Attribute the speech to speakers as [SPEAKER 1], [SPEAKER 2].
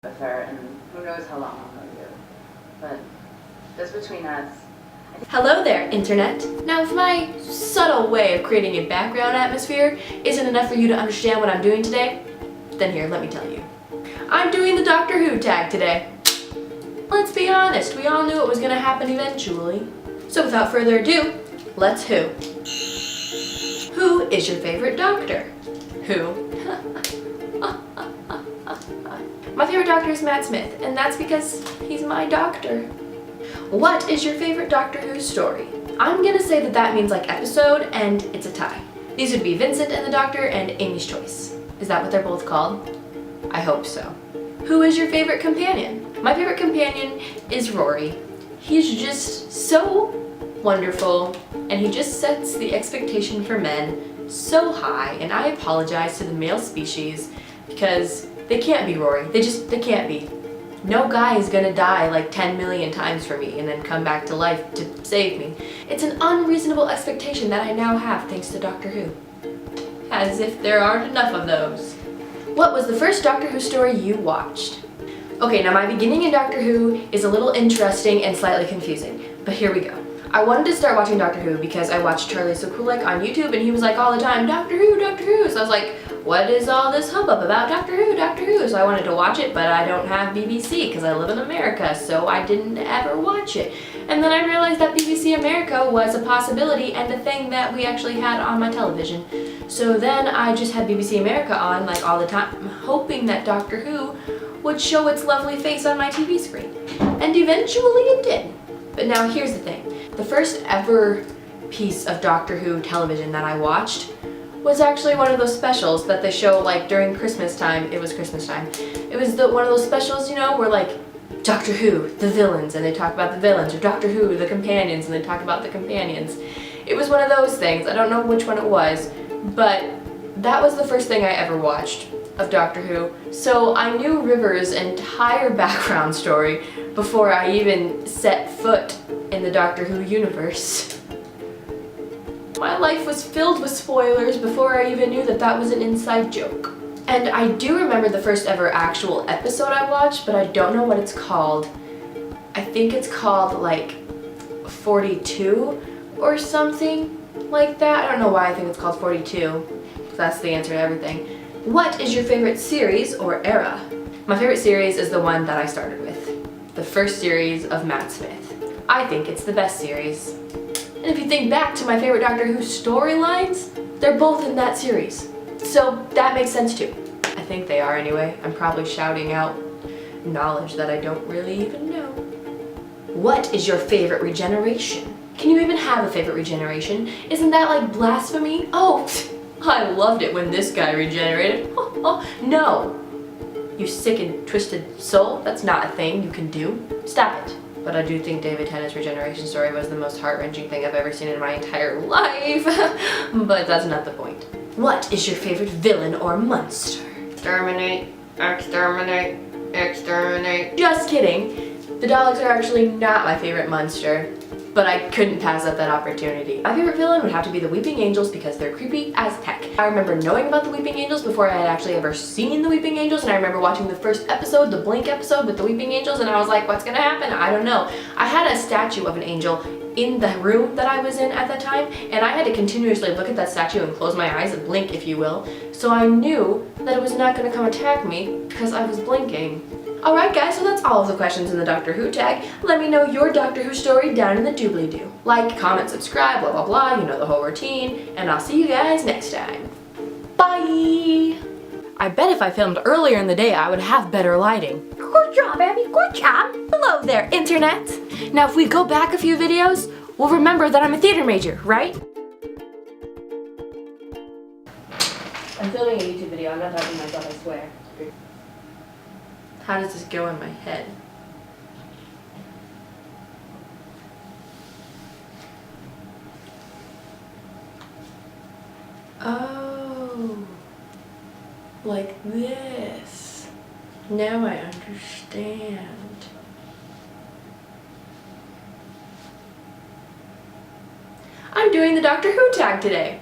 [SPEAKER 1] with her, and who knows how long I'll know you. But just between us.
[SPEAKER 2] Hello there, Internet. Now, if my subtle way of creating a background atmosphere isn't enough for you to understand what I'm doing today, then here, let me tell you. I'm doing the Doctor Who tag today. Let's be honest, we all knew it was going to happen eventually. So without further ado, let's Who. Who is your favorite Doctor? Who? My favorite Doctor is Matt Smith, and that's because he's my doctor. What is your favorite Doctor Who story? I'm gonna say that means like episode, and it's a tie. These would be Vincent and the Doctor and Amy's Choice. Is that what they're both called? I hope so. Who is your favorite companion? My favorite companion is Rory. He's just so wonderful, and he just sets the expectation for men so high, and I apologize to the male species because they can't be Rory. They can't be. No guy is gonna die like 10 million times for me and then come back to life to save me. It's an unreasonable expectation that I now have thanks to Doctor Who. As if there aren't enough of those. What was the first Doctor Who story you watched? Okay, now my beginning in Doctor Who is a little interesting and slightly confusing, but here we go. I wanted to start watching Doctor Who because I watched Charlie So Cool Like on YouTube, and he was like all the time, Doctor Who, Doctor Who. So I was like, what is all this hubbub about Doctor Who, Doctor Who? So I wanted to watch it, but I don't have BBC because I live in America, so I didn't ever watch it. And then I realized that BBC America was a possibility and a thing that we actually had on my television. So then I just had BBC America on like all the time, hoping that Doctor Who would show its lovely face on my TV screen. And eventually it did. But now here's the thing. The first ever piece of Doctor Who television that I watched was actually one of those specials that they show like during Christmas time. It was Christmas time. It was one of those specials, you know, where like Doctor Who, the villains, and they talk about the villains, or Doctor Who, the companions, and they talk about the companions. It was one of those things. I don't know which one it was, but that was the first thing I ever watched of Doctor Who. So I knew River's entire background story before I even set foot in the Doctor Who universe. My life was filled with spoilers before I even knew that was an inside joke. And I do remember the first ever actual episode I watched, but I don't know what it's called. I think it's called like 42 or something like that. I don't know why I think it's called 42. That's the answer to everything. What is your favorite series or era? My favorite series is the one that I started with. The first series of Matt Smith. I think it's the best series. And if you think back to my favorite Doctor Who storylines, they're both in that series. So that makes sense too. I think they are anyway. I'm probably shouting out knowledge that I don't really even know. What is your favorite regeneration? Can you even have a favorite regeneration? Isn't that like blasphemy? Oh, I loved it when this guy regenerated. Oh, no. You sick and twisted soul, that's not a thing you can do. Stop it. But I do think David Tennant's regeneration story was the most heart-wrenching thing I've ever seen in my entire life. But that's not the point. What is your favorite villain or monster? Exterminate, exterminate, exterminate. Just kidding. The Daleks are actually not my favorite monster, but I couldn't pass up that opportunity. My favorite villain would have to be the Weeping Angels because they're creepy as heck. I remember knowing about the Weeping Angels before I had actually ever seen the Weeping Angels, and I remember watching the first episode, the Blink episode with the Weeping Angels, and I was like, what's gonna happen? I don't know. I had a statue of an angel in the room that I was in at that time, and I had to continuously look at that statue and close my eyes and blink, if you will, so I knew that it was not gonna come attack me because I was blinking. Alright guys, so that's all of the questions in the Doctor Who tag. Let me know your Doctor Who story down in the doobly-doo. Like, comment, subscribe, blah blah blah, you know the whole routine, and I'll see you guys next time. Bye! I bet if I filmed earlier in the day I would have better lighting. Good job, Abbie, good job! Hello there, Internet! Now if we go back a few videos, we'll remember that I'm a theater major, right? I'm filming a YouTube video, I'm not talking to myself, I swear. How does this go in my head? Oh, like this. Now I understand. I'm doing the Doctor Who tag today.